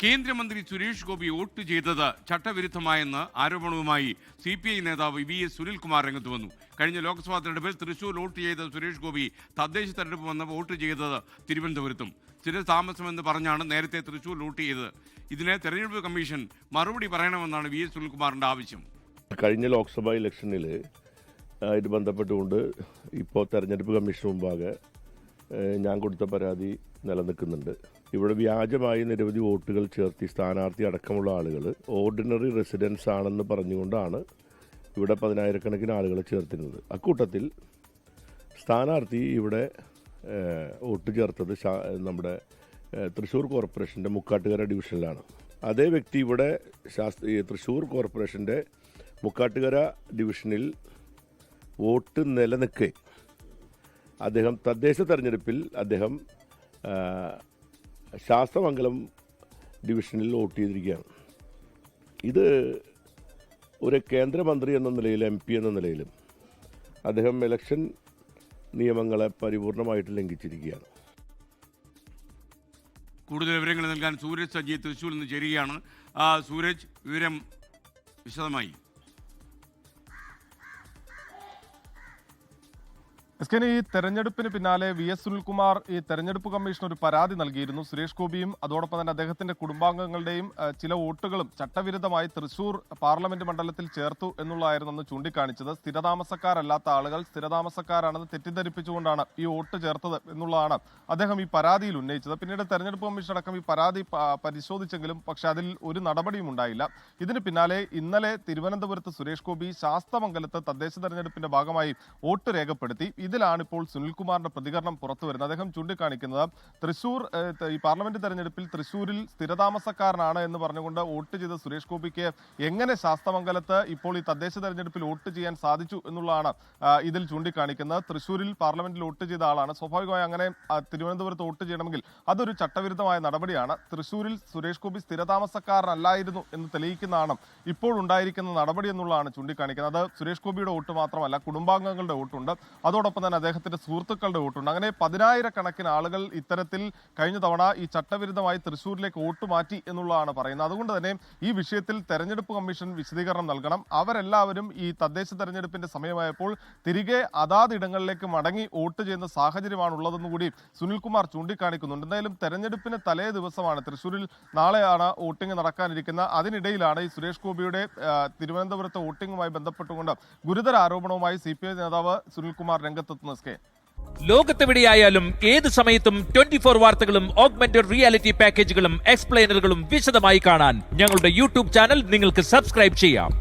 കേന്ദ്രമന്ത്രി സുരേഷ് ഗോപി വോട്ട് ചെയ്തത് ചട്ടവിരുദ്ധമായെന്ന് ആരോപണവുമായി CPI നേതാവ് VS സുനിൽകുമാർ രംഗത്ത് വന്നു. കഴിഞ്ഞ ലോക്സഭാ തെരഞ്ഞെടുപ്പിൽ തൃശൂർ വോട്ട് ചെയ്ത സുരേഷ് ഗോപി തദ്ദേശ തെരഞ്ഞെടുപ്പ് വന്ന് വോട്ട് ചെയ്തത് തിരുവനന്തപുരത്തും സ്ഥിരതാമസമെന്ന് പറഞ്ഞാണ് നേരത്തെ തൃശൂർ വോട്ട് ചെയ്തത്. ഇതിനെ തെരഞ്ഞെടുപ്പ് കമ്മീഷൻ മറുപടി പറയണമെന്നാണ് VS സുനിൽകുമാറിന്റെ ആവശ്യം. കഴിഞ്ഞ ലോക്സഭാ ഇലക്ഷനിൽ ഇത് ബന്ധപ്പെട്ടുകൊണ്ട് ഇപ്പോൾ തെരഞ്ഞെടുപ്പ് കമ്മീഷൻ മുമ്പാകെ ഞാൻ കൊടുത്ത പരാതി നിലനിൽക്കുന്നുണ്ട്. ഇവിടെ വ്യാജമായി നിരവധി വോട്ടുകൾ ചേർത്തി സ്ഥാനാർത്ഥി അടക്കമുള്ള ആളുകൾ ഓർഡിനറി റെസിഡൻസ് ആണെന്ന് പറഞ്ഞുകൊണ്ടാണ് ഇവിടെ 10,000-കണക്കിന് ആളുകളെ ചേർത്തിരുന്നത്. അക്കൂട്ടത്തിൽ സ്ഥാനാർത്ഥി ഇവിടെ വോട്ട് ചേർത്തത് നമ്മുടെ തൃശ്ശൂർ കോർപ്പറേഷൻ്റെ മുക്കാട്ടുകര ഡിവിഷനിലാണ്. അതേ വ്യക്തി ഇവിടെ തൃശ്ശൂർ കോർപ്പറേഷൻ്റെ മുക്കാട്ടുകര ഡിവിഷനിൽ വോട്ട് നിലനിൽക്കെ അദ്ദേഹം തദ്ദേശ തെരഞ്ഞെടുപ്പിൽ അദ്ദേഹം ശാസ്തമംഗലം ഡിവിഷനിൽ വോട്ട് ചെയ്തിരിക്കുകയാണ്. ഇത് ഒരു കേന്ദ്രമന്ത്രി എന്ന നിലയിൽ MP എന്ന നിലയിലും അദ്ദേഹം ഇലക്ഷൻ നിയമങ്ങളെ പരിപൂർണമായിട്ട് ലംഘിച്ചിരിക്കുകയാണ്. കൂടുതൽ വിവരങ്ങൾ നൽകാൻ സൂരജ് സജി തൃശ്ശൂരിൽ നിന്ന് ചേരുകയാണ്. സൂരജ്, വിവരം വിശദമായി. ഈ തെരഞ്ഞെടുപ്പിന് പിന്നാലെ VS സുനിൽകുമാർ ഈ തെരഞ്ഞെടുപ്പ് കമ്മീഷൻ ഒരു പരാതി നൽകിയിരുന്നു. സുരേഷ് ഗോപിയും അതോടൊപ്പം തന്നെ അദ്ദേഹത്തിന്റെ കുടുംബാംഗങ്ങളുടെയും ചില വോട്ടുകളും ചട്ടവിരുദ്ധമായി തൃശൂർ പാർലമെന്റ് മണ്ഡലത്തിൽ ചേർത്തു എന്നുള്ളതായിരുന്നു അന്ന് ചൂണ്ടിക്കാണിച്ചത്. സ്ഥിരതാമസക്കാരല്ലാത്ത ആളുകൾ സ്ഥിരതാമസക്കാരാണെന്ന് തെറ്റിദ്ധരിപ്പിച്ചുകൊണ്ടാണ് ഈ വോട്ട് ചേർത്തത് എന്നുള്ളതാണ് അദ്ദേഹം ഈ പരാതിയിൽ ഉന്നയിച്ചത്. പിന്നീട് തെരഞ്ഞെടുപ്പ് കമ്മീഷൻ അടക്കം ഈ പരാതി പരിശോധിച്ചെങ്കിലും പക്ഷെ അതിൽ ഒരു നടപടിയും ഉണ്ടായില്ല. ഇതിന് പിന്നാലെ ഇന്നലെ തിരുവനന്തപുരത്ത് സുരേഷ് ഗോപി ശാസ്തമംഗലത്ത് തദ്ദേശ തെരഞ്ഞെടുപ്പിന്റെ ഭാഗമായി വോട്ട് രേഖപ്പെടുത്തി. ഇതിലാണ് ഇപ്പോൾ സുനിൽകുമാറിന്റെ പ്രതികരണം പുറത്തുവരുന്നത്. അദ്ദേഹം ചൂണ്ടിക്കാണിക്കുന്നത് തൃശൂർ ഈ പാർലമെന്റ് തെരഞ്ഞെടുപ്പിൽ തൃശൂരിൽ സ്ഥിരതാമസക്കാരനാണ് എന്ന് പറഞ്ഞുകൊണ്ട് വോട്ട് ചെയ്ത സുരേഷ് ഗോപിക്ക് എങ്ങനെ ശാസ്തമംഗലത്ത് ഇപ്പോൾ ഈ തദ്ദേശ തെരഞ്ഞെടുപ്പിൽ വോട്ട് ചെയ്യാൻ സാധിച്ചു എന്നുള്ളതാണ് ഇതിൽ ചൂണ്ടിക്കാണിക്കുന്നത്. തൃശൂരിൽ പാർലമെന്റിൽ വോട്ട് ചെയ്ത ആളാണ്. സ്വാഭാവികമായി അങ്ങനെ തിരുവനന്തപുരത്ത് വോട്ട് ചെയ്യണമെങ്കിൽ അതൊരു ചട്ടവിരുദ്ധമായ നടപടിയാണ്. തൃശൂരിൽ സുരേഷ് ഗോപി സ്ഥിരതാമസക്കാരനല്ലായിരുന്നു എന്ന് തെളിയിക്കുന്നതാണ് ഇപ്പോൾ ഉണ്ടായിരിക്കുന്ന നടപടി എന്നുള്ളതാണ് ചൂണ്ടിക്കാണിക്കുന്നത്. അത് സുരേഷ് ഗോപിയുടെ വോട്ട് മാത്രമല്ല, കുടുംബാംഗങ്ങളുടെ വോട്ടുണ്ട്, അതോടൊപ്പം തന്നെ അദ്ദേഹത്തിന്റെ സുഹൃത്തുക്കളുടെ വോട്ടുണ്ട്. അങ്ങനെ 10,000-കണക്കിന് ആളുകൾ ഇത്തരത്തിൽ കഴിഞ്ഞ തവണ ഈ ചട്ടവിരുദ്ധമായി തൃശ്ശൂരിലേക്ക് വോട്ട് മാറ്റി എന്നുള്ളതാണ് പറയുന്നത്. അതുകൊണ്ട് തന്നെ ഈ വിഷയത്തിൽ തെരഞ്ഞെടുപ്പ് കമ്മീഷൻ വിശദീകരണം നൽകണം. അവരെല്ലാവരും ഈ തദ്ദേശ തെരഞ്ഞെടുപ്പിന്റെ സമയമായപ്പോൾ തിരികെ അതാതിടങ്ങളിലേക്ക് മടങ്ങി വോട്ട് ചെയ്യുന്ന സാഹചര്യമാണ് ഉള്ളതെന്ന് കൂടി സുനിൽകുമാർ ചൂണ്ടിക്കാണിക്കുന്നുണ്ട്. എന്തായാലും തെരഞ്ഞെടുപ്പിന് തലേ ദിവസമാണ്, തൃശ്ശൂരിൽ നാളെയാണ് വോട്ടിംഗ് നടക്കാനിരിക്കുന്നത്. അതിനിടയിലാണ് ഈ സുരേഷ് ഗോപിയുടെ തിരുവനന്തപുരത്തെ വോട്ടിംഗുമായി ബന്ധപ്പെട്ടുകൊണ്ട് ഗുരുതര ആരോപണവുമായി CPI നേതാവ് സുനിൽകുമാർ രംഗത്തെത്തുന്നത്. ലോകത്തെവിടെയായാലും ഏത് സമയത്തും 24 വാർത്തകളും ഓഗ്മെന്റഡ് റിയാലിറ്റി പാക്കേജുകളും എക്സ്പ്ലെയിനറുകളും വിശദമായി കാണാൻ ഞങ്ങളുടെ YouTube ചാനൽ നിങ്ങൾക്ക് സബ്സ്ക്രൈബ് ചെയ്യാം.